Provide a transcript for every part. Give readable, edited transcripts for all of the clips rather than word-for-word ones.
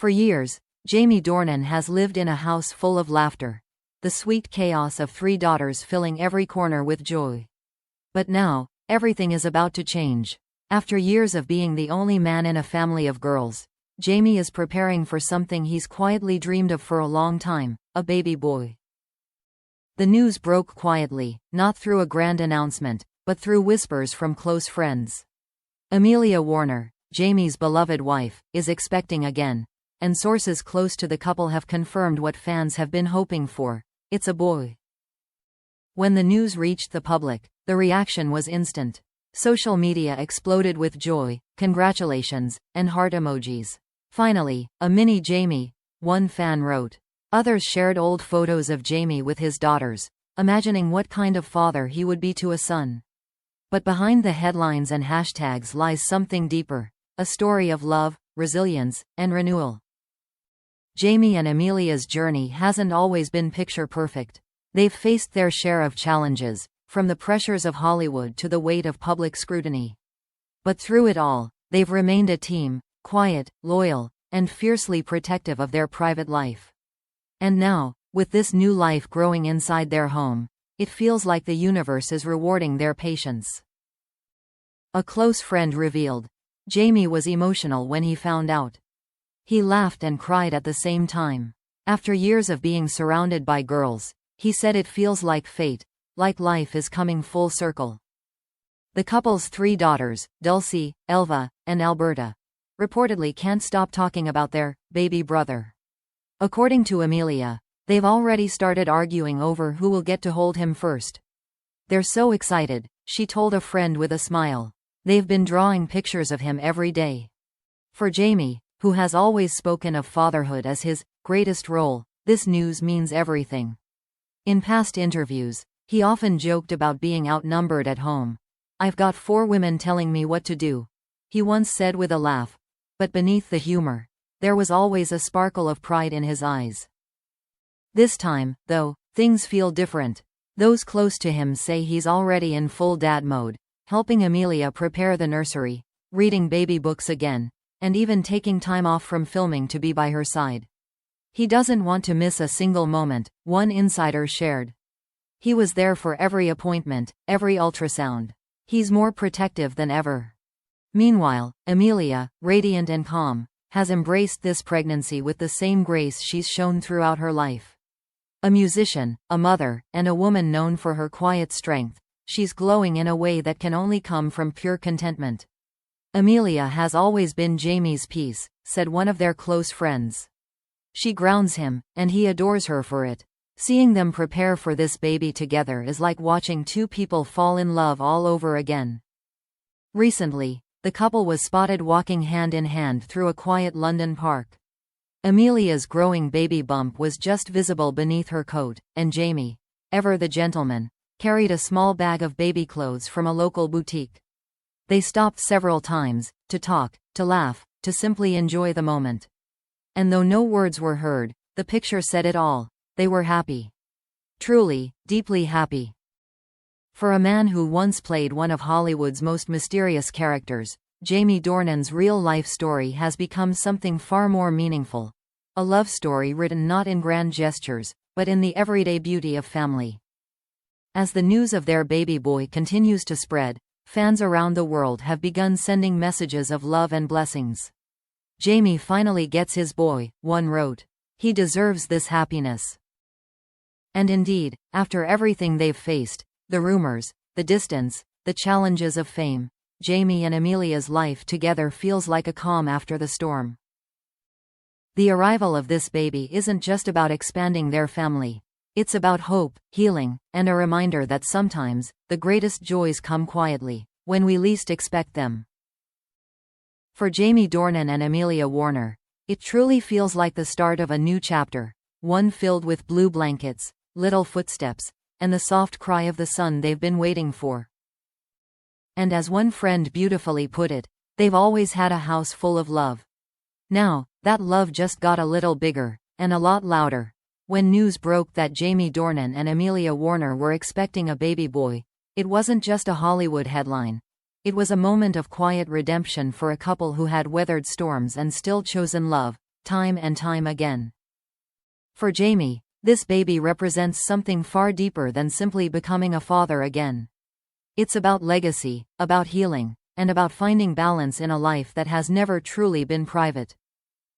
For years, Jamie Dornan has lived in a house full of laughter, the sweet chaos of 3 daughters filling every corner with joy. But now, everything is about to change. After years of being the only man in a family of girls, Jamie is preparing for something he's quietly dreamed of for a long time, a baby boy. The news broke quietly, not through a grand announcement, but through whispers from close friends. Amelia Warner, Jamie's beloved wife, is expecting again, and sources close to the couple have confirmed what fans have been hoping for: it's a boy. When the news reached the public, the reaction was instant. Social media exploded with joy, congratulations, and heart emojis. Finally, a mini Jamie, one fan wrote. Others shared old photos of Jamie with his daughters, imagining what kind of father he would be to a son. But behind the headlines and hashtags lies something deeper, a story of love, resilience, and renewal. Jamie and Amelia's journey hasn't always been picture perfect. They've faced their share of challenges, from the pressures of Hollywood to the weight of public scrutiny. But through it all, they've remained a team, quiet, loyal, and fiercely protective of their private life. And now, with this new life growing inside their home, it feels like the universe is rewarding their patience. A close friend revealed. Jamie was emotional when he found out. He laughed and cried at the same time. After years of being surrounded by girls, he said it feels like fate, like life is coming full circle. The couple's 3 daughters, Dulcie, Elva, and Alberta, reportedly can't stop talking about their baby brother. According to Amelia, they've already started arguing over who will get to hold him first. They're so excited, she told a friend with a smile. They've been drawing pictures of him every day. For Jamie, who has always spoken of fatherhood as his greatest role, this news means everything. In past interviews, he often joked about being outnumbered at home. "I've got 4 women telling me what to do," he once said with a laugh. But beneath the humor, there was always a sparkle of pride in his eyes. This time, though, things feel different. Those close to him say he's already in full dad mode, helping Amelia prepare the nursery, reading baby books again, and even taking time off from filming to be by her side. He doesn't want to miss a single moment, one insider shared. He was there for every appointment, every ultrasound. He's more protective than ever. Meanwhile, Amelia, radiant and calm, has embraced this pregnancy with the same grace she's shown throughout her life. A musician, a mother, and a woman known for her quiet strength, she's glowing in a way that can only come from pure contentment. Amelia has always been Jamie's peace, said one of their close friends. She grounds him, and he adores her for it. Seeing them prepare for this baby together is like watching 2 people fall in love all over again. Recently, the couple was spotted walking hand in hand through a quiet London park. Amelia's growing baby bump was just visible beneath her coat, and Jamie, ever the gentleman, carried a small bag of baby clothes from a local boutique. They stopped several times, to talk, to laugh, to simply enjoy the moment. And though no words were heard, the picture said it all: they were happy. Truly, deeply happy. For a man who once played one of Hollywood's most mysterious characters, Jamie Dornan's real-life story has become something far more meaningful. A love story written not in grand gestures, but in the everyday beauty of family. As the news of their baby boy continues to spread, fans around the world have begun sending messages of love and blessings. "Jamie finally gets his boy," one wrote. "He deserves this happiness." And indeed, after everything they've faced, the rumors, the distance, the challenges of fame, Jamie and Amelia's life together feels like a calm after the storm. The arrival of this baby isn't just about expanding their family. It's about hope, healing, and a reminder that sometimes, the greatest joys come quietly, when we least expect them. For Jamie Dornan and Amelia Warner, it truly feels like the start of a new chapter, one filled with blue blankets, little footsteps, and the soft cry of the son they've been waiting for. And as one friend beautifully put it, they've always had a house full of love. Now, that love just got a little bigger, and a lot louder. When news broke that Jamie Dornan and Amelia Warner were expecting a baby boy, it wasn't just a Hollywood headline. It was a moment of quiet redemption for a couple who had weathered storms and still chosen love, time and time again. For Jamie, this baby represents something far deeper than simply becoming a father again. It's about legacy, about healing, and about finding balance in a life that has never truly been private.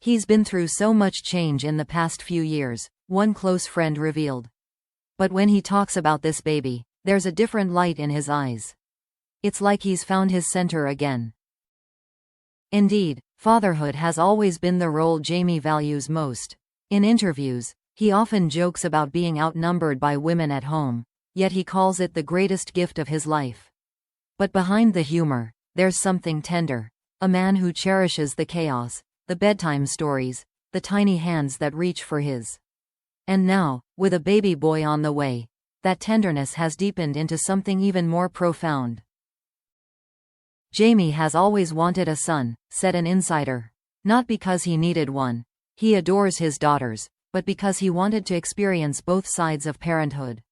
He's been through so much change in the past few years, one close friend revealed. But when he talks about this baby, there's a different light in his eyes. It's like he's found his center again. Indeed, fatherhood has always been the role Jamie values most. In interviews, he often jokes about being outnumbered by women at home, yet he calls it the greatest gift of his life. But behind the humor, there's something tender. A man who cherishes the chaos, the bedtime stories, the tiny hands that reach for his. And now, with a baby boy on the way, that tenderness has deepened into something even more profound. Jamie has always wanted a son, said an insider. Not because he needed one. He adores his daughters, but because he wanted to experience both sides of parenthood.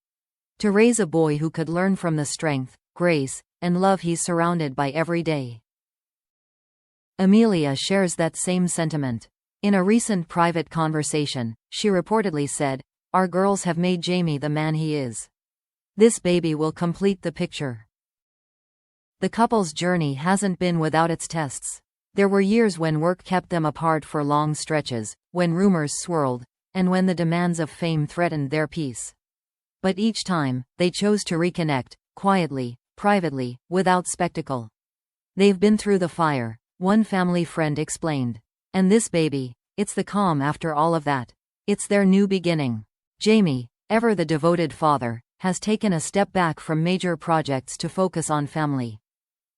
To raise a boy who could learn from the strength, grace, and love he's surrounded by every day. Amelia shares that same sentiment. In a recent private conversation, she reportedly said, "Our girls have made Jamie the man he is. This baby will complete the picture." The couple's journey hasn't been without its tests. There were years when work kept them apart for long stretches, when rumors swirled, and when the demands of fame threatened their peace. But each time, they chose to reconnect, quietly, privately, without spectacle. They've been through the fire, one family friend explained. And this baby, it's the calm after all of that. It's their new beginning. Jamie, ever the devoted father, has taken a step back from major projects to focus on family.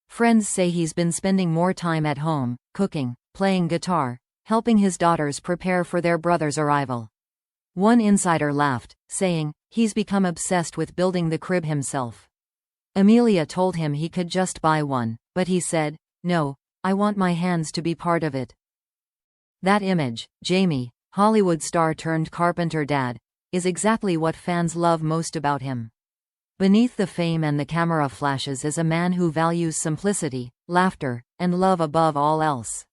Friends say he's been spending more time at home, cooking, playing guitar, helping his daughters prepare for their brother's arrival. One insider laughed, saying, he's become obsessed with building the crib himself. Amelia told him he could just buy one, but he said, "No, I want my hands to be part of it." That image, Jamie, Hollywood star turned carpenter dad, is exactly what fans love most about him. Beneath the fame and the camera flashes is a man who values simplicity, laughter, and love above all else.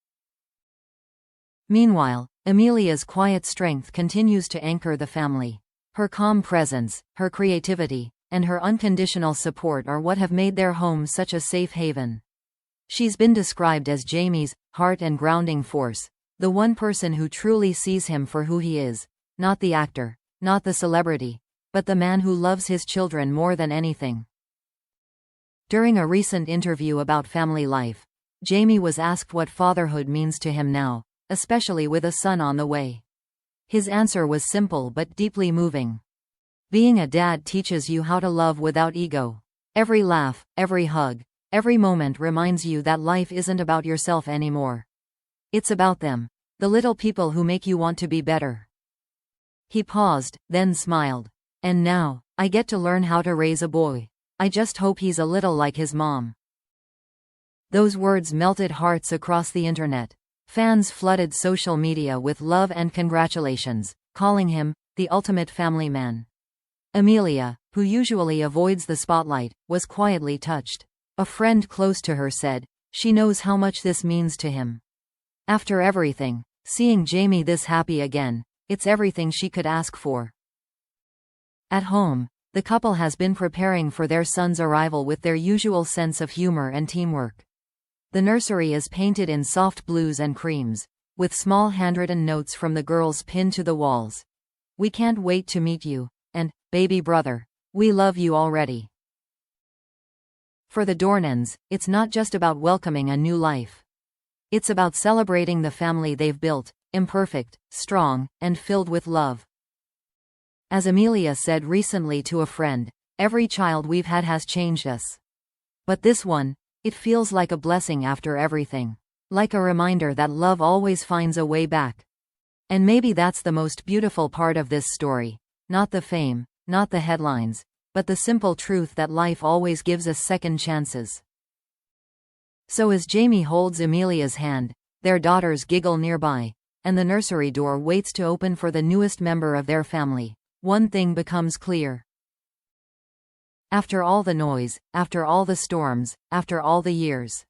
Meanwhile, Amelia's quiet strength continues to anchor the family. Her calm presence, her creativity, and her unconditional support are what have made their home such a safe haven. She's been described as Jamie's heart and grounding force, the one person who truly sees him for who he is, not the actor, not the celebrity, but the man who loves his children more than anything. During a recent interview about family life, Jamie was asked what fatherhood means to him now, especially with a son on the way. His answer was simple but deeply moving. "Being a dad teaches you how to love without ego. Every laugh, every hug, every moment reminds you that life isn't about yourself anymore. It's about them, the little people who make you want to be better." He paused, then smiled. "And now, I get to learn how to raise a boy. I just hope he's a little like his mom." Those words melted hearts across the internet. Fans flooded social media with love and congratulations, calling him the ultimate family man. Amelia, who usually avoids the spotlight, was quietly touched. A friend close to her said, she knows how much this means to him. After everything, seeing Jamie this happy again, it's everything she could ask for. At home, the couple has been preparing for their son's arrival with their usual sense of humor and teamwork. The nursery is painted in soft blues and creams, with small handwritten notes from the girls pinned to the walls. "We can't wait to meet you," and "Baby brother, we love you already." For the Dornans, it's not just about welcoming a new life. It's about celebrating the family they've built, imperfect, strong, and filled with love. As Amelia said recently to a friend, "Every child we've had has changed us. But this one, it feels like a blessing after everything. Like a reminder that love always finds a way back." And maybe that's the most beautiful part of this story. Not the fame, not the headlines, but the simple truth that life always gives us second chances. So as Jamie holds Amelia's hand, their daughters giggle nearby, and the nursery door waits to open for the newest member of their family, one thing becomes clear. After all the noise, after all the storms, after all the years,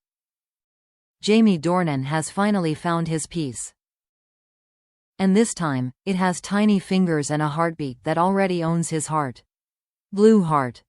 Jamie Dornan has finally found his peace. And this time, it has tiny fingers and a heartbeat that already owns his heart. Blue heart.